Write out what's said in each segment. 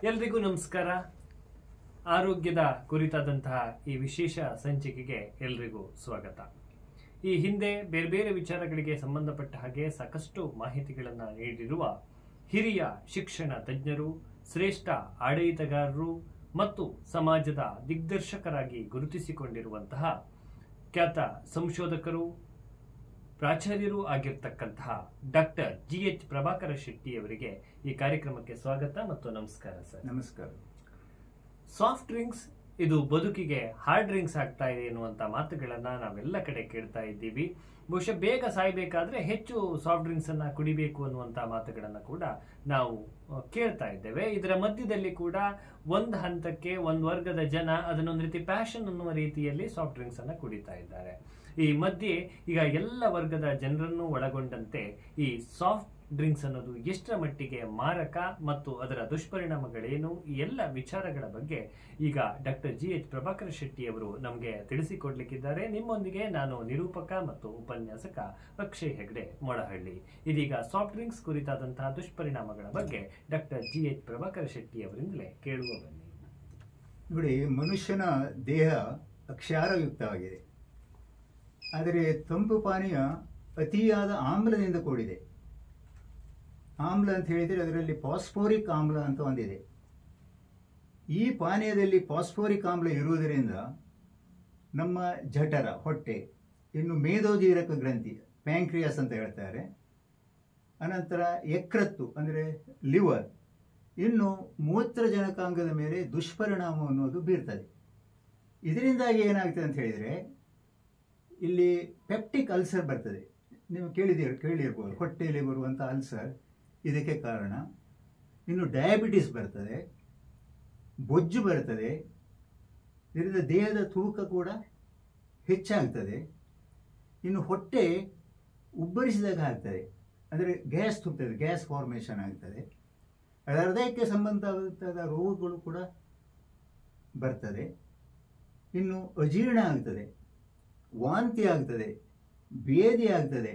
ಎಲ್ರಿಗೂ ನಮಸ್ಕಾರ. ಆರೋಗ್ಯದ ಕುರಿತಾದಂತಹ ಈ ವಿಶೇಷ ಸಂಚಿಕೆಗೆ ಎಲ್ರಿಗೂ ಸ್ವಾಗತ. ಈ ಹಿಂದೆ ಬೇರೆ ಬೇರೆ ವಿಚಾರಗಳಿಗೆ ಸಂಬಂಧಪಟ್ಟ ಹಾಗೆ ಸಾಕಷ್ಟು ಮಾಹಿತಿಗಳನ್ನು ನೀಡಿರುವ ಹಿರಿಯ ಶಿಕ್ಷಣ ತಜ್ಞರು, ಶ್ರೇಷ್ಠ ಆಡಳಿತಗಾರರು ಮತ್ತು ಸಮಾಜದ ದಿಗ್ದರ್ಶಕರಾಗಿ ಗುರುತಿಸಿಕೊಂಡಿರುವಂತಹ ಖ್ಯಾತ ಸಂಶೋಧಕರು, ಪ್ರಾಚಾರ್ಯರು ಆಗಿರ್ತಕ್ಕಂತಹ ಡಾಕ್ಟರ್ GH ಪ್ರಭಾಕರ ಶೆಟ್ಟಿ ಅವರಿಗೆ ಈ ಕಾರ್ಯಕ್ರಮಕ್ಕೆ ಸ್ವಾಗತ ಮತ್ತು ನಮಸ್ಕಾರ ಸರ್. ನಮಸ್ಕಾರ. ಸಾಫ್ಟ್ ಡ್ರಿಂಕ್ಸ್ ಇದು ಬದುಕಿಗೆ ಹಾರ್ಡ್ ಡ್ರಿಂಕ್ಸ್ ಆಗ್ತಾ ಇದೆ ಎನ್ನುವಂತ ಮಾತುಗಳನ್ನ ನಾವೆಲ್ಲ ಕಡೆ ಕೇಳ್ತಾ ಇದ್ದೀವಿ. ಬಹುಶಃ ಬೇಗ ಸಾಯ್ಬೇಕಾದ್ರೆ ಹೆಚ್ಚು ಸಾಫ್ಟ್ ಡ್ರಿಂಕ್ಸ್ ಅನ್ನ ಕುಡಿಬೇಕು ಅನ್ನುವಂತ ಮಾತುಗಳನ್ನ ಕೂಡ ನಾವು ಕೇಳ್ತಾ ಇದ್ದೇವೆ. ಇದರ ಮಧ್ಯದಲ್ಲಿ ಕೂಡ ಒಂದು ಹಂತಕ್ಕೆ ಒಂದು ವರ್ಗದ ಜನ ಅದನ್ನೊಂದು ರೀತಿ ಪ್ಯಾಷನ್ ಅನ್ನುವ ರೀತಿಯಲ್ಲಿ ಸಾಫ್ಟ್ ಡ್ರಿಂಕ್ಸ್ ಅನ್ನ ಕುಡಿತಾ ಇದ್ದಾರೆ. ಈ ಮಧ್ಯೆ ಈಗ ಎಲ್ಲ ವರ್ಗದ ಜನರನ್ನು ಒಳಗೊಂಡಂತೆ ಈ ಸಾಫ್ಟ್ ಡ್ರಿಂಕ್ಸ್ ಅನ್ನೋದು ಎಷ್ಟರ ಮಟ್ಟಿಗೆ ಮಾರಕ ಮತ್ತು ಅದರ ದುಷ್ಪರಿಣಾಮಗಳೇನು, ಈ ಎಲ್ಲ ವಿಚಾರಗಳ ಬಗ್ಗೆ ಈಗ ಡಾಕ್ಟರ್ GH ಪ್ರಭಾಕರ ಶೆಟ್ಟಿ ಅವರು ನಮಗೆ ತಿಳಿಸಿಕೊಡ್ಲಿಕ್ಕಿದ್ದಾರೆ. ನಿಮ್ಮೊಂದಿಗೆ ನಾನು ನಿರೂಪಕ ಮತ್ತು ಉಪನ್ಯಾಸಕ ಅಕ್ಷಯ್ ಹೆಗ್ಡೆ ಮೊಳಹಳ್ಳಿ. ಇದೀಗ ಸಾಫ್ಟ್ ಡ್ರಿಂಕ್ಸ್ ಕುರಿತಾದಂತಹ ದುಷ್ಪರಿಣಾಮಗಳ ಬಗ್ಗೆ ಡಾಕ್ಟರ್ GH ಪ್ರಭಾಕರ ಶೆಟ್ಟಿ ಅವರಿಂದಲೇ ಕೇಳುವ ಬನ್ನಿ. ನೋಡಿ, ಮನುಷ್ಯನ ದೇಹ ಅಕ್ಷಾರಯುಕ್ತವಾಗಿದೆ. ಆದರೆ ತಂಪು ಪಾನೀಯ ಅತಿಯಾದ ಆಮ್ಲದಿಂದ ಕೂಡಿದೆ. ಆಮ್ಲ ಅಂತ ಹೇಳಿದರೆ ಅದರಲ್ಲಿ ಫಾಸ್ಫೋರಿಕ್ ಆಮ್ಲ ಅಂತ ಒಂದಿದೆ. ಈ ಪಾನೀಯದಲ್ಲಿ ಫಾಸ್ಫೋರಿಕ್ ಆಮ್ಲ ಇರುವುದರಿಂದ ನಮ್ಮ ಜಠರ, ಹೊಟ್ಟೆ, ಇನ್ನು ಮೇದೋಜೀರಕ ಗ್ರಂಥಿ, ಪ್ಯಾಂಕ್ರಿಯಾಸ್ ಅಂತ ಹೇಳ್ತಾರೆ, ಅನಂತರ ಯಕೃತ್ತು ಅಂದರೆ ಲಿವರ್, ಇನ್ನು ಮೂತ್ರಜನಕಾಂಗದ ಮೇಲೆ ದುಷ್ಪರಿಣಾಮ ಅನ್ನೋದು ಬೀರ್ತದೆ. ಇದರಿಂದಾಗಿ ಏನಾಗ್ತದೆ ಅಂತ ಹೇಳಿದರೆ ಇಲ್ಲಿ ಪೆಪ್ಟಿಕ್ ಅಲ್ಸರ್ ಬರ್ತದೆ. ನೀವು ಕೇಳಿರ್ಬೋದು, ಹೊಟ್ಟೆಯಲ್ಲಿ ಬರುವಂಥ ಅಲ್ಸರ್ ಇದಕ್ಕೆ ಕಾರಣ. ಇನ್ನು ಡಯಾಬಿಟಿಸ್ ಬರ್ತದೆ, ಬೊಜ್ಜು ಬರ್ತದೆ, ಇದರಿಂದ ದೇಹದ ತೂಕ ಕೂಡ ಹೆಚ್ಚಾಗ್ತದೆ. ಇನ್ನು ಹೊಟ್ಟೆ ಉಬ್ಬರಿಸಿದಾಗ ಆಗ್ತದೆ, ಅಂದರೆ ಗ್ಯಾಸ್ ತುಪ್ತದೆ, ಗ್ಯಾಸ್ ಫಾರ್ಮೇಷನ್ ಆಗ್ತದೆ. ಹೃದಯಕ್ಕೆ ಸಂಬಂಧವಾದ ರೋಗಗಳು ಕೂಡ ಬರ್ತದೆ. ಇನ್ನು ಅಜೀರ್ಣ ಆಗ್ತದೆ, ವಾಂತಿ ಆಗ್ತದೆ, ಬೇದಿ ಆಗ್ತದೆ,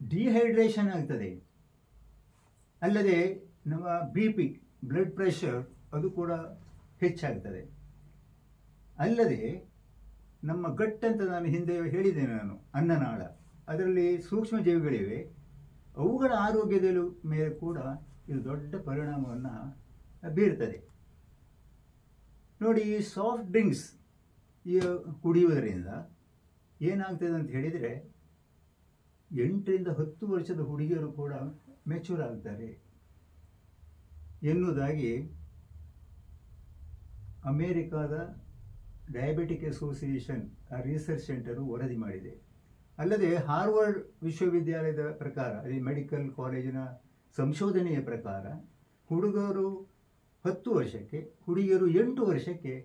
ಡಿಹೈಡ್ರೇಷನ್ ಆಗ್ತದೆ. ಅಲ್ಲದೆ ನಮ್ಮ BP, ಬ್ಲಡ್ ಪ್ರೆಷರ್ ಅದು ಕೂಡ ಹೆಚ್ಚಾಗ್ತದೆ. ಅಲ್ಲದೆ ನಮ್ಮ ಗಟ್ ಅಂತ ನಾನು ಹಿಂದೆ ಹೇಳಿದ್ದೇನೆ, ಅನ್ನನಾಳ, ಅದರಲ್ಲಿ ಸೂಕ್ಷ್ಮ ಜೀವಿಗಳಿವೆ. ಅವುಗಳ ಆರೋಗ್ಯದ ಮೇಲೆ ಕೂಡ ಇದು ದೊಡ್ಡ ಪರಿಣಾಮವನ್ನು ಬೀರ್ತದೆ. ನೋಡಿ, ಈ ಸಾಫ್ಟ್ ಡ್ರಿಂಕ್ಸ್ ಕುಡಿಯುವುದರಿಂದ ಏನಾಗ್ತದೆ ಅಂತ ಹೇಳಿದರೆ 8 ರಿಂದ 10 ವರ್ಷದ ಹುಡುಗಿಯರು ಕೂಡ ಮೆಚೂರ್ ಆಗ್ತಾರೆ ಎನ್ನುವುದಾಗಿ ಅಮೇರಿಕಾದ ಡಯಾಬಿಟಿಕ್ ಅಸೋಸಿಯೇಷನ್ ರಿಸರ್ಚ್ ಸೆಂಟರು ವರದಿ ಮಾಡಿದೆ. ಅಲ್ಲದೆ ಹಾರ್ವರ್ಡ್ ವಿಶ್ವವಿದ್ಯಾಲಯದ ಪ್ರಕಾರ, ಅದೇ ಮೆಡಿಕಲ್ ಕಾಲೇಜಿನ ಸಂಶೋಧನೆಯ ಪ್ರಕಾರ, ಹುಡುಗರು 10 ವರ್ಷಕ್ಕೆ, ಹುಡುಗಿಯರು 8 ವರ್ಷಕ್ಕೆ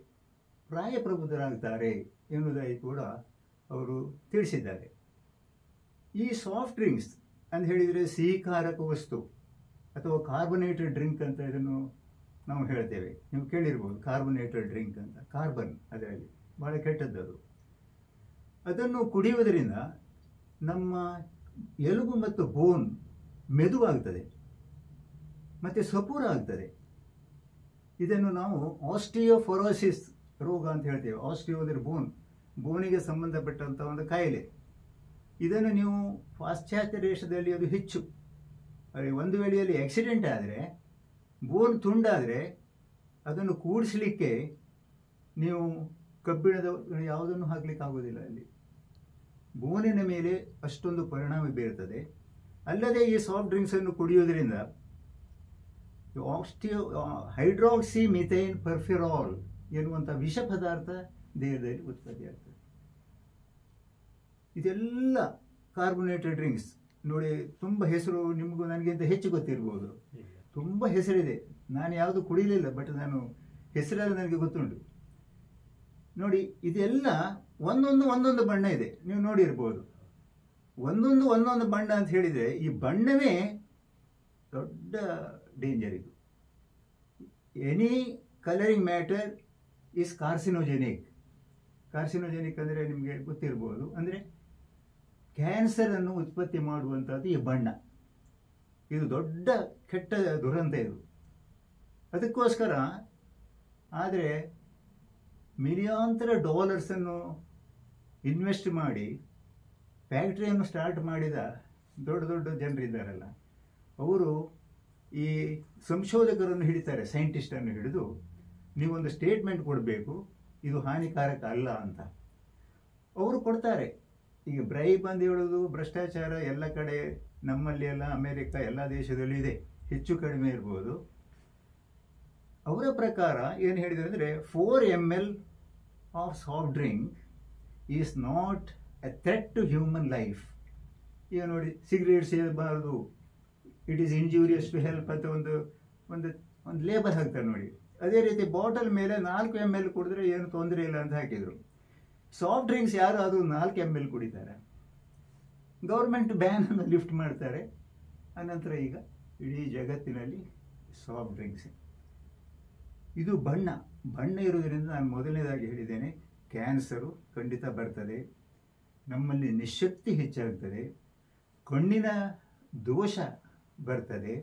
ಪ್ರಾಯಪ್ರಬುದ್ಧರಾಗ್ತಾರೆ ಎನ್ನುವುದಾಗಿ ಕೂಡ ಅವರು ತಿಳಿಸಿದ್ದಾರೆ. ಈ ಸಾಫ್ಟ್ ಡ್ರಿಂಕ್ಸ್ ಅಂತ ಹೇಳಿದರೆ ಸಿಹಿಕಾರಕ ವಸ್ತು ಅಥವಾ ಕಾರ್ಬೊನೇಟೆಡ್ ಡ್ರಿಂಕ್ ಅಂತ ಇದನ್ನು ನಾವು ಹೇಳ್ತೇವೆ. ನೀವು ಕೇಳಿರ್ಬೋದು ಕಾರ್ಬೊನೇಟೆಡ್ ಡ್ರಿಂಕ್ ಅಂತ. ಕಾರ್ಬನ್ ಅದರಲ್ಲಿ ಭಾಳ ಕೆಟ್ಟದ್ದು. ಅದನ್ನು ಕುಡಿಯುವುದರಿಂದ ನಮ್ಮ ಎಲುಬು ಮತ್ತು ಬೋನ್ ಮೆದುವಾಗ್ತದೆ ಮತ್ತು ಸಪೂರ ಆಗ್ತದೆ. ಇದನ್ನು ನಾವು ಆಸ್ಟಿಯೋಫೊರೋಸಿಸ್ ರೋಗ ಅಂತ ಹೇಳ್ತೇವೆ. ಆಸ್ಟಿಯೋ ಅಂದರೆ ಬೋನಿಗೆ ಸಂಬಂಧಪಟ್ಟಂಥ ಒಂದು ಕಾಯಿಲೆ. ಇದನ್ನು ನೀವು ಪಾಶ್ಚಾತ್ಯ ದೇಶದಲ್ಲಿ ಅದು ಹೆಚ್ಚು. ಒಂದು ವೇಳೆಯಲ್ಲಿ ಆಕ್ಸಿಡೆಂಟ್ ಆದರೆ, ಬೋನ್ ತುಂಡಾದರೆ ಅದನ್ನು ಕೂಡಿಸಲಿಕ್ಕೆ ನೀವು ಕಬ್ಬಿಣದ ಯಾವುದನ್ನು ಹಾಕಲಿಕ್ಕೆ ಆಗೋದಿಲ್ಲ. ಅಲ್ಲಿ ಬೋನಿನ ಮೇಲೆ ಅಷ್ಟೊಂದು ಪರಿಣಾಮ ಬೀರುತ್ತದೆ. ಅಲ್ಲದೆ ಈ ಸಾಫ್ಟ್ ಡ್ರಿಂಕ್ಸನ್ನು ಕುಡಿಯುವುದರಿಂದ ಹೈಡ್ರಾಕ್ಸಿ ಮಿಥೈನ್ ಪರ್ಫಿರಾಲ್ ಎನ್ನುವಂಥ ವಿಷ ಪದಾರ್ಥ ದೇಹದಲ್ಲಿ ಉತ್ಪತ್ತಿಯಾಗ್ತದೆ. ಇದೆಲ್ಲ ಕಾರ್ಬೊನೇಟೆಡ್ ಡ್ರಿಂಕ್ಸ್ ನೋಡಿ, ತುಂಬ ಹೆಸರು ನಿಮಗೂ ನನಗಿಂತ ಹೆಚ್ಚು ಗೊತ್ತಿರ್ಬೋದು. ತುಂಬ ಹೆಸರಿದೆ. ನಾನು ಯಾವುದು ಕುಡಿಯಲಿಲ್ಲ, ಬಟ್ ನಾನು ಹೆಸರಲ್ಲಿ ನನಗೆ ಗೊತ್ತುಂಟು. ನೋಡಿ, ಇದೆಲ್ಲ ಒಂದೊಂದು ಬಣ್ಣ ಇದೆ. ನೀವು ನೋಡಿರ್ಬೋದು, ಒಂದೊಂದು ಬಣ್ಣ ಅಂತ ಹೇಳಿದರೆ ಈ ಬಣ್ಣವೇ ದೊಡ್ಡ ಡೇಂಜರ್. ಇದು any colouring matter is carcinogenic. Carcinogenic ಅಂದರೆ ನಿಮಗೆ ಗೊತ್ತಿರ್ಬೋದು, ಅಂದರೆ ಕ್ಯಾನ್ಸರನ್ನು ಉತ್ಪತ್ತಿ ಮಾಡುವಂಥದ್ದು ಈ ಬಣ್ಣ. ಇದು ದೊಡ್ಡ ಕೆಟ್ಟ ದುರಂತ ಇದು. ಅದಕ್ಕೋಸ್ಕರ ಆದರೆ ಮಿಲಿಯಾಂತರ ಡಾಲರ್ಸನ್ನು ಇನ್ವೆಸ್ಟ್ ಮಾಡಿ ಫ್ಯಾಕ್ಟ್ರಿಯನ್ನು ಸ್ಟಾರ್ಟ್ ಮಾಡಿದ ದೊಡ್ಡ ದೊಡ್ಡ ಜನರಿದ್ದಾರಲ್ಲ, ಅವರು ಈ ಸಂಶೋಧಕರನ್ನು ಹಿಡಿತಾರೆ, ಸೈಂಟಿಸ್ಟನ್ನು ಹಿಡಿದು ನೀವೊಂದು ಸ್ಟೇಟ್ಮೆಂಟ್ ಕೊಡಬೇಕು, ಇದು ಹಾನಿಕಾರಕ ಅಲ್ಲ ಅಂತ. ಅವರು ಕೊಡ್ತಾರೆ. ಈಗ ಬ್ರೈಬ್ ಅಂತ ಹೇಳೋದು ಭ್ರಷ್ಟಾಚಾರ ಎಲ್ಲ ಕಡೆ, ನಮ್ಮಲ್ಲಿ ಎಲ್ಲ, ಅಮೇರಿಕ ಎಲ್ಲ ದೇಶದಲ್ಲೂ ಇದೆ, ಹೆಚ್ಚು ಕಡಿಮೆ ಇರ್ಬೋದು. ಅವರ ಪ್ರಕಾರ ಏನು ಹೇಳಿದ್ದಾರೆ ಅಂದರೆ 4 ml of soft drink is not a threat to human life. ಈಗ ನೋಡಿ, ಸಿಗರೇಟ್ ಸೇದಬಾರ್ದು, it is injurious to help ಅಂತ ಒಂದು ಒಂದು ಒಂದು ಲೇಬಲ್ ಹಾಕ್ತಾರೆ ನೋಡಿ. ಅದೇ ರೀತಿ ಬಾಟಲ್ ಮೇಲೆ 4 ml ಕುಡಿದ್ರೆ ಏನು ತೊಂದರೆ ಇಲ್ಲ ಅಂತ ಹಾಕಿದರು. ಸಾಫ್ಟ್ ಡ್ರಿಂಕ್ಸ್ ಯಾರು ಅದು 4 ml ಕುಡಿತಾರೆ. ಗೌರ್ಮೆಂಟ್ ಬ್ಯಾನನ್ನು ಲಿಫ್ಟ್ ಮಾಡ್ತಾರೆ. ಅನಂತರ ಈಗ ಇಡೀ ಜಗತ್ತಿನಲ್ಲಿ ಸಾಫ್ಟ್ ಡ್ರಿಂಕ್ಸ್. ಇದು ಬಣ್ಣ ಇರುವುದರಿಂದ ನಾನು ಮೊದಲನೇದಾಗಿ ಹೇಳಿದ್ದೇನೆ, ಕ್ಯಾನ್ಸರು ಖಂಡಿತ ಬರ್ತದೆ, ನಮ್ಮಲ್ಲಿ ನಿಶಕ್ತಿ ಹೆಚ್ಚಾಗ್ತದೆ, ಕಣ್ಣಿನ ದೋಷ ಬರ್ತದೆ,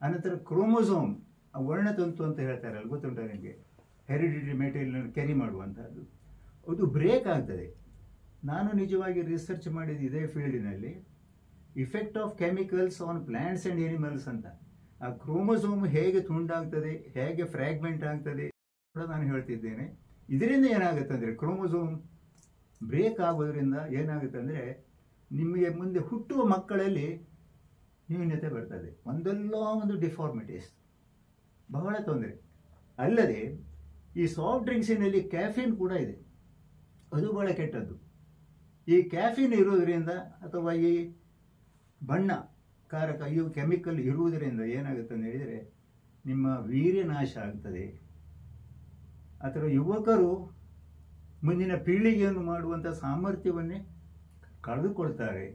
ಅನಂತರ ಕ್ರೋಮೋಸೋಮ್, ವರ್ಣತಂತು ಅಂತ ಹೇಳ್ತಾರಲ್ಲ, ಗೊತ್ತುಂಟ ನನಗೆ, ಹೆರಿಡಿಟರಿ ಮೆಟೀರಿಯಲ್ ಕ್ಯಾರಿ ಮಾಡುವಂಥದ್ದು, ಅದು ಬ್ರೇಕ್ ಆಗ್ತದೆ. ನಾನು ನಿಜವಾಗಿ ರಿಸರ್ಚ್ ಮಾಡಿದ ಇದೇ ಫೀಲ್ಡಿನಲ್ಲಿ effect of chemicals on plants and animals ಅಂತ. ಆ ಕ್ರೋಮೋಸೋಮ್ ಹೇಗೆ ತುಂಡಾಗ್ತದೆ, ಹೇಗೆ ಫ್ರ್ಯಾಗ್ಮೆಂಟ್ ಆಗ್ತದೆ ಕೂಡ ನಾನು ಹೇಳ್ತಿದ್ದೇನೆ. ಇದರಿಂದ ಏನಾಗುತ್ತೆ ಅಂದರೆ, ಕ್ರೋಮೋಸೋಮ್ ಬ್ರೇಕ್ ಆಗೋದ್ರಿಂದ ಏನಾಗುತ್ತೆ ಅಂದರೆ, ನಿಮಗೆ ಮುಂದೆ ಹುಟ್ಟುವ ಮಕ್ಕಳಲ್ಲಿ ನ್ಯೂನ್ಯತೆ ಬರ್ತದೆ, ಒಂದಲ್ಲ ಒಂದು ಡಿಫಾರ್ಮಿಟೀಸ್, ಬಹಳ ತೊಂದರೆ. ಅಲ್ಲದೆ ಈ ಸಾಫ್ಟ್ ಡ್ರಿಂಕ್ಸಿನಲ್ಲಿ ಕ್ಯಾಫೀನ್ ಕೂಡ ಇದೆ, ಅದು ಬಹಳ ಕೆಟ್ಟದ್ದು. ಈ ಕ್ಯಾಫೀನ್ ಇರುವುದರಿಂದ ಅಥವಾ ಈ ಬಣ್ಣ ಕಾರಕ ಇವು ಕೆಮಿಕಲ್ ಇರುವುದರಿಂದ ಏನಾಗುತ್ತೆ ಅಂತ ಹೇಳಿದರೆ, ನಿಮ್ಮ ವೀರ್ಯ ನಾಶ ಆಗ್ತದೆ, ಅಥವಾ ಯುವಕರು ಮುಂದಿನ ಪೀಳಿಗೆಯನ್ನು ಮಾಡುವಂಥ ಸಾಮರ್ಥ್ಯವನ್ನೇ ಕಳೆದುಕೊಳ್ತಾರೆ.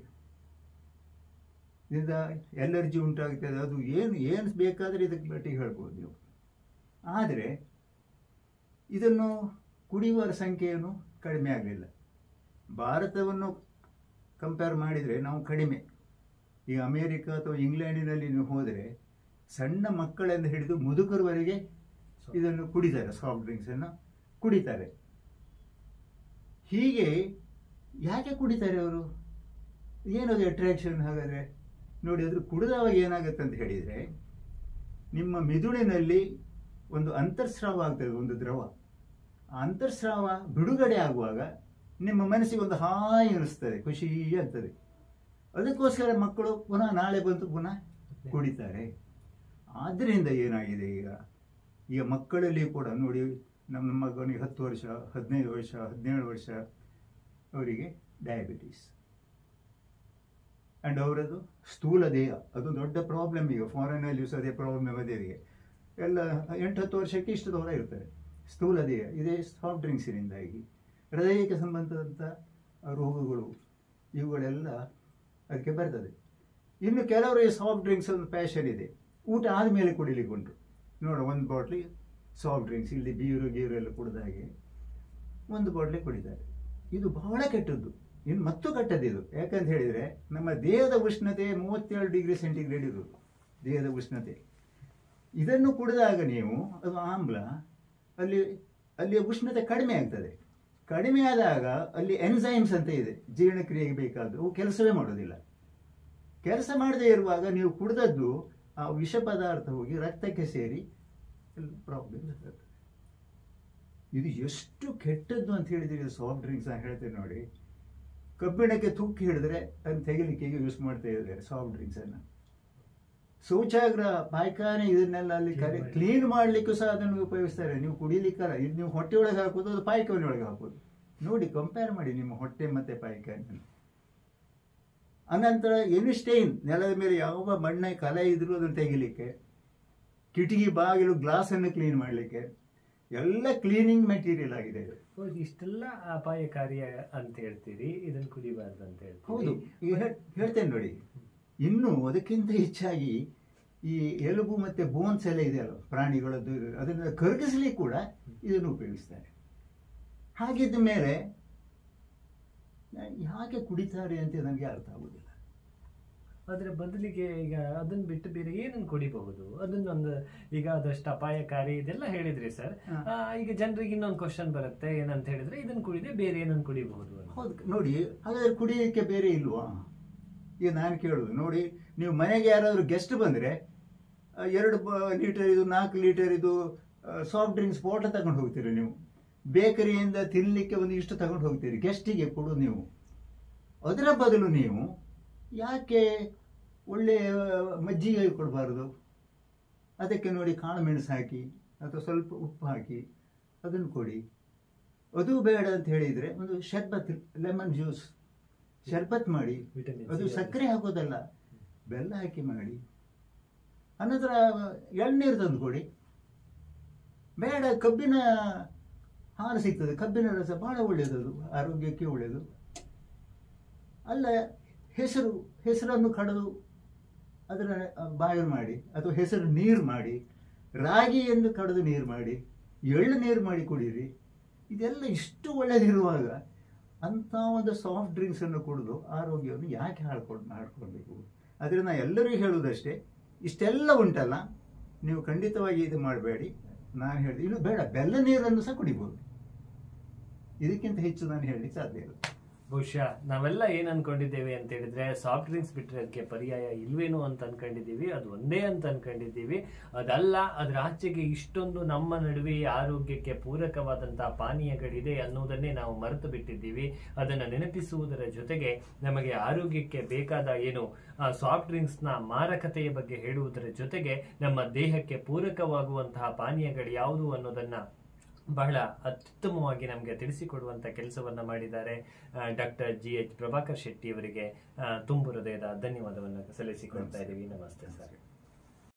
ಇದರಿಂದ ಎಲರ್ಜಿ ಉಂಟಾಗ್ತದೆ, ಅದು ಏನು ಬೇಕಾದರೆ ಇದಕ್ಕೆ ಬಟ್ಟಿಗೆ ಹೇಳ್ಬೋದು ನೀವು. ಆದರೆ ಇದನ್ನು ಕುಡಿಯುವವರ ಸಂಖ್ಯೆಯನ್ನು ಕಡಿಮೆ ಆಗಲಿಲ್ಲ. ಭಾರತವನ್ನು ಕಂಪೇರ್ ಮಾಡಿದರೆ ನಾವು ಕಡಿಮೆ. ಈಗ ಅಮೇರಿಕ ಅಥವಾ ಇಂಗ್ಲೆಂಡಿನಲ್ಲಿ ನೀವು ಹೋದರೆ ಸಣ್ಣ ಮಕ್ಕಳಿಂದ ಹಿಡಿದು ಮುದುಕರವರೆಗೆ ಇದನ್ನು ಕುಡಿತಾರೆ, ಸಾಫ್ಟ್ ಡ್ರಿಂಕ್ಸನ್ನು ಕುಡಿತಾರೆ. ಹೀಗೆ ಯಾಕೆ ಕುಡಿತಾರೆ ಅವರು? ಏನದು ಅಟ್ರಾಕ್ಷನ್ ಹಾಗಾದರೆ? ನೋಡಿ, ಅದ್ರ ಕುಡಿದವಾಗ ಏನಾಗುತ್ತೆ ಅಂತ ಹೇಳಿದರೆ, ನಿಮ್ಮ ಮಿದುಳಿನಲ್ಲಿ ಒಂದು ಅಂತರ್ಸ್ರಾವ ಆಗ್ತದೆ, ಒಂದು ದ್ರವ. ಆ ಅಂತರ್ಸ್ರಾವ ಬಿಡುಗಡೆ ಆಗುವಾಗ ನಿಮ್ಮ ಮನಸ್ಸಿಗೆ ಒಂದು ಹಾಯಿ ಅನಿಸ್ತದೆ, ಖುಷಿ ಆಗ್ತದೆ. ಅದಕ್ಕೋಸ್ಕರ ಮಕ್ಕಳು ಪುನಃ ನಾಳೆ ಬಂದು ಪುನಃ ಕುಡಿತಾರೆ. ಆದ್ದರಿಂದ ಏನಾಗಿದೆ, ಈಗ ಮಕ್ಕಳಲ್ಲಿ ಕೂಡ ನೋಡಿ, ನಮ್ಮ ಮಗನಿಗೆ 10 ವರ್ಷ, 15 ವರ್ಷ, 17 ವರ್ಷ ಅವರಿಗೆ ಡಯಾಬಿಟೀಸ್. ಆ್ಯಂಡ್ ಅವರದು ಸ್ಥೂಲ ದೇಹ, ಅದು ದೊಡ್ಡ ಪ್ರಾಬ್ಲಮ್. ಈಗ ಫಾರಿನಲ್ಲಿ ಸಹ ಅದೇ ಪ್ರಾಬ್ಲಮ್ ಅವರಿಗೆ. ಎಲ್ಲ 8-10 ವರ್ಷಕ್ಕೆ ಇಷ್ಟು ದೂರ ಇರ್ತಾರೆ. ಸ್ಥೂಲ ದೇಹ ಇದೇ ಸಾಫ್ಟ್ ಡ್ರಿಂಕ್ಸಿನಿಂದಾಗಿ. ಹೃದಯಕ್ಕೆ ಸಂಬಂಧದಂಥ ರೋಗಗಳು ಇವುಗಳೆಲ್ಲ ಅದಕ್ಕೆ ಬರ್ತದೆ. ಇನ್ನು ಕೆಲವರು ಈ ಸಾಫ್ಟ್ ಡ್ರಿಂಕ್ಸ್ ಒಂದು ಪ್ಯಾಷನ್ ಇದೆ, ಊಟ ಆದಮೇಲೆ ಕುಡಿಲಿಕ್ಕೆ ಉಂಟು. ನೋಡ, ಒಂದು ಬಾಟ್ಲಿ ಸಾಫ್ಟ್ ಡ್ರಿಂಕ್ಸ್, ಇಲ್ಲಿ ಬೀರು ಗೀರು ಎಲ್ಲ ಕುಡಿದ ಹಾಗೆ ಒಂದು ಬಾಟ್ಲಿ ಕುಡಿತಾರೆ. ಇದು ಬಹಳ ಕೆಟ್ಟದ್ದು. ಇನ್ನು ಮತ್ತು ಕೆಟ್ಟದ್ದು ಇದು. ಯಾಕಂತ ಹೇಳಿದರೆ, ನಮ್ಮ ದೇಹದ ಉಷ್ಣತೆ 37 ಡಿಗ್ರಿ ಸೆಂಟಿಗ್ರೇಡ್ ಇರೋದು ದೇಹದ ಉಷ್ಣತೆ. ಇದನ್ನು ಕುಡಿದಾಗ ನೀವು, ಅದು ಆಮ್ಲ, ಅಲ್ಲಿ ಉಷ್ಣತೆ ಕಡಿಮೆ ಆಗ್ತದೆ. ಕಡಿಮೆ ಆದಾಗ ಅಲ್ಲಿ ಎನ್ಸೈಮ್ಸ್ ಅಂತ ಇದೆ, ಜೀರ್ಣಕ್ರಿಯೆಗೆ ಬೇಕಾದ್ದು, ಅವು ಕೆಲಸವೇ ಮಾಡೋದಿಲ್ಲ. ಕೆಲಸ ಮಾಡದೇ ಇರುವಾಗ ನೀವು ಕುಡಿದದ್ದು ಆ ವಿಷ ಪದಾರ್ಥ ಹೋಗಿ ರಕ್ತಕ್ಕೆ ಸೇರಿ ಪ್ರಾಬ್ಲಮ್ ಆಗ್ತದೆ. ಇದು ಎಷ್ಟು ಕೆಟ್ಟದ್ದು ಅಂತ ಹೇಳಿದ್ರೆ, ಸಾಫ್ಟ್ ಡ್ರಿಂಕ್ಸ್ ನಾನು ಹೇಳ್ತೇನೆ ನೋಡಿ. ಕಬ್ಬಿಣಕ್ಕೆ ತುಕ್ಕು ಹಿಡಿದ್ರೆ ಅದನ್ನು ತೆಗಿಲಿಕ್ಕೆ ಯೂಸ್ ಮಾಡ್ತಾ ಇದ್ದಾರೆ ಸಾಫ್ಟ್ ಡ್ರಿಂಕ್ಸನ್ನು. ಶೌಚಾಗ್ರ, ಪಾಯ್ಖಾನೆ, ಇದನ್ನೆಲ್ಲ ಅಲ್ಲಿ ಕ್ಲೀನ್ ಮಾಡಲಿಕ್ಕೂ ಸಹ ಅದನ್ನು ಉಪಯೋಗಿಸ್ತಾರೆ. ನೀವು ಕುಡಿಲಿಕ್ಕಲ್ಲ, ಇದು ನೀವು ಹೊಟ್ಟೆ ಒಳಗೆ ಹಾಕೋದು, ಅದು ಪಾಯ್ಖಾನೆ ಒಳಗೆ ಹಾಕೋದು. ನೋಡಿ, ಕಂಪೇರ್ ಮಾಡಿ ನಿಮ್ಮ ಹೊಟ್ಟೆ ಮತ್ತು ಪಾಯ್ಖಾನೆ. ಅನಂತರ ಎನಿ ಸ್ಟೈನ್, ನೆಲದ ಮೇಲೆ ಯಾವ ಮಣ್ಣ ಕಲೆ ಇದ್ರೂ ಅದನ್ನು ತೆಗಿಲಿಕ್ಕೆ, ಕಿಟಕಿ ಬಾಗಿಲು ಗ್ಲಾಸನ್ನು ಕ್ಲೀನ್ ಮಾಡಲಿಕ್ಕೆ, ಎಲ್ಲ ಕ್ಲೀನಿಂಗ್ ಮೆಟೀರಿಯಲ್ ಆಗಿದೆ. ಇಷ್ಟೆಲ್ಲ ಅಪಾಯಕಾರಿ ಅಂತ ಹೇಳ್ತೀರಿ, ಇದನ್ನು ಕುಡಿಬಾರ್ದು ಅಂತ ಹೇಳ್ತೀವಿ. ಹೌದು, ಈಗ ಹೇಳ್ತೇನೆ ನೋಡಿ. ಇನ್ನು ಅದಕ್ಕಿಂತ ಹೆಚ್ಚಾಗಿ ಈ ಎಲುಬು ಮತ್ತು ಬೋನ್ಸ್ ಎಲ್ಲ ಇದೆಯಲ್ಲ ಪ್ರಾಣಿಗಳದ್ದು, ಅದನ್ನು ಕರಗಿಸ್ಲಿಕ್ಕೆ ಕೂಡ ಇದನ್ನು ಉಪಯೋಗಿಸ್ತಾರೆ. ಹಾಗಿದ್ದ ಮೇಲೆ ಯಾಕೆ ಕುಡಿತಾರೆ ಅಂತ ನನಗೆ ಅರ್ಥ ಆಗೋದಿಲ್ಲ. ಅದರ ಬದಲಿಗೆ ಈಗ ಅದನ್ನ ಬಿಟ್ಟು ಬೇರೆ ಏನನ್ನು ಕುಡಿಬಹುದು? ಅದನ್ನೊಂದು ಈಗ ಅದಷ್ಟು ಅಪಾಯಕಾರಿ ಇದೆಲ್ಲ ಹೇಳಿದ್ರಿ ಸರ್. ಈಗ ಜನರಿಗೆ ಇನ್ನೊಂದು ಕ್ವಶನ್ ಬರುತ್ತೆ, ಏನಂತ ಹೇಳಿದ್ರೆ ಇದನ್ನ ಕುಡಿದೆ ಬೇರೆ ಏನನ್ನು ಕುಡಿಬಹುದು? ಹೌದು ನೋಡಿ, ಹಾಗಾದ್ರೆ ಕುಡಿಯೋಕ್ಕೆ ಬೇರೆ ಇಲ್ವಾ? ಈಗ ನಾನು ಕೇಳುದು ನೋಡಿ, ನೀವು ಮನೆಗೆ ಯಾರಾದರೂ ಗೆಸ್ಟ್ ಬಂದರೆ 2 ಲೀಟರ್ ಇದು 4 ಲೀಟರ್ ಇದು ಸಾಫ್ಟ್ ಡ್ರಿಂಕ್ಸ್ ಬಾಟಲ್ ತಗೊಂಡು ಹೋಗ್ತೀರಿ. ನೀವು ಬೇಕರಿಯಿಂದ ತಿನ್ನಲಿಕ್ಕೆ ಒಂದು ಇಷ್ಟು ತಗೊಂಡು ಹೋಗ್ತೀರಿ, ಗೆಸ್ಟಿಗೆ ಕೊಡು ನೀವು. ಅದರ ಬದಲು ನೀವು ಯಾಕೆ ಒಳ್ಳೆಯ ಮಜ್ಜಿಗೆ ಕೊಡಬಾರ್ದು? ಅದಕ್ಕೆ ನೋಡಿ ಕಾಳುಮೆಣಸು ಹಾಕಿ ಅಥವಾ ಸ್ವಲ್ಪ ಉಪ್ಪು ಹಾಕಿ ಅದನ್ನು ಕೊಡಿ. ಅದು ಬೇಡ ಅಂತ ಹೇಳಿದರೆ ಒಂದು ಶರ್ಬತ್, ಲೆಮನ್ ಜ್ಯೂಸ್ ಶರ್ಬತ್ ಮಾಡಿ, ಅದು ಸಕ್ಕರೆ ಹಾಕೋದಲ್ಲ, ಬೆಲ್ಲ ಹಾಕಿ ಮಾಡಿ. ಅನಂತರ ಎಳ್ನೀರು ತಂದು ಕೊಡಿ. ಬೇಡ, ಕಬ್ಬಿನ ಹಾಲು ಸಿಗ್ತದೆ, ಕಬ್ಬಿನ ರಸ ಭಾಳ ಒಳ್ಳೆಯದು, ಅದು ಆರೋಗ್ಯಕ್ಕೆ ಒಳ್ಳೆಯದು. ಅಲ್ಲ, ಹೆಸರನ್ನು ಕಡಿದು ಅದರ ಬಾಯಿಲ್ ಮಾಡಿ, ಅಥವಾ ಹೆಸರು ನೀರು ಮಾಡಿ, ರಾಗಿಯನ್ನು ಕಡಿದು ನೀರು ಮಾಡಿ, ಎಳ್ಳು ನೀರು ಮಾಡಿ ಕುಡೀರಿ. ಇದೆಲ್ಲ ಇಷ್ಟು ಒಳ್ಳೆಯದಿರುವಾಗ ಅಂಥ ಒಂದು ಸಾಫ್ಟ್ ಡ್ರಿಂಕ್ಸನ್ನು ಕುಡಿದು ಆರೋಗ್ಯವನ್ನು ಯಾಕೆ ಮಾಡ್ಕೊಳ್ಬೇಕು? ಅದರಿಂದ ಎಲ್ಲರಿಗೂ ಹೇಳುವುದಷ್ಟೇ, ಇಷ್ಟೆಲ್ಲ ಉಂಟಲ್ಲ, ನೀವು ಖಂಡಿತವಾಗಿ ಇದು ಮಾಡಬೇಡಿ. ನಾನು ಹೇಳಿದೆ, ಇನ್ನು ಬೇಡ, ಬೆಲ್ಲ ನೀರನ್ನು ಸಹ ಕುಡಿಬೋದು. ಇದಕ್ಕಿಂತ ಹೆಚ್ಚು ನಾನು ಹೇಳಲಿಕ್ಕೆ ಸಾಧ್ಯ ಇಲ್ಲ. ಬಹುಶಃ ನಾವೆಲ್ಲ ಏನ್ ಅನ್ಕೊಂಡಿದ್ದೇವೆ ಅಂತ ಹೇಳಿದ್ರೆ, ಸಾಫ್ಟ್ ಡ್ರಿಂಕ್ಸ್ ಬಿಟ್ಟರೆ ಅದಕ್ಕೆ ಪರ್ಯಾಯ ಇಲ್ವೇನು ಅಂತ ಅನ್ಕೊಂಡಿದ್ದೀವಿ. ಅದು ಒಂದೇ ಅಂತ ಅನ್ಕೊಂಡಿದ್ದೀವಿ. ಅದಲ್ಲ, ಅದ್ರ ಆಚೆಗೆ ಇಷ್ಟೊಂದು ನಮ್ಮ ನಡುವೆ ಆರೋಗ್ಯಕ್ಕೆ ಪೂರಕವಾದಂತಹ ಪಾನೀಯಗಳಿದೆ ಅನ್ನೋದನ್ನೇ ನಾವು ಮರೆತು ಬಿಟ್ಟಿದ್ದೀವಿ. ಅದನ್ನ ನೆನಪಿಸುವುದರ ಜೊತೆಗೆ ನಮಗೆ ಆರೋಗ್ಯಕ್ಕೆ ಬೇಕಾದ ಏನು ಸಾಫ್ಟ್ ಡ್ರಿಂಕ್ಸ್ ನ ಮಾರಕತೆಯ ಬಗ್ಗೆ ಹೇಳುವುದರ ಜೊತೆಗೆ ನಮ್ಮ ದೇಹಕ್ಕೆ ಪೂರಕವಾಗುವಂತಹ ಪಾನೀಯಗಳು ಯಾವುದು ಅನ್ನೋದನ್ನ ಬಹಳ ಅತ್ಯುತ್ತಮವಾಗಿ ನಮಗೆ ತಿಳಿಸಿಕೊಡುವಂತ ಕೆಲಸವನ್ನ ಮಾಡಿದ್ದಾರೆ ಡಾಕ್ಟರ್ GH ಪ್ರಭಾಕರ್ ಶೆಟ್ಟಿ ಅವರಿಗೆ ತುಂಬು ಹೃದಯದ ಧನ್ಯವಾದವನ್ನು ಸಲ್ಲಿಸಿಕೊಳ್ತಾ ಇದ್ದೀವಿ. ನಮಸ್ತೆ ಸರ್.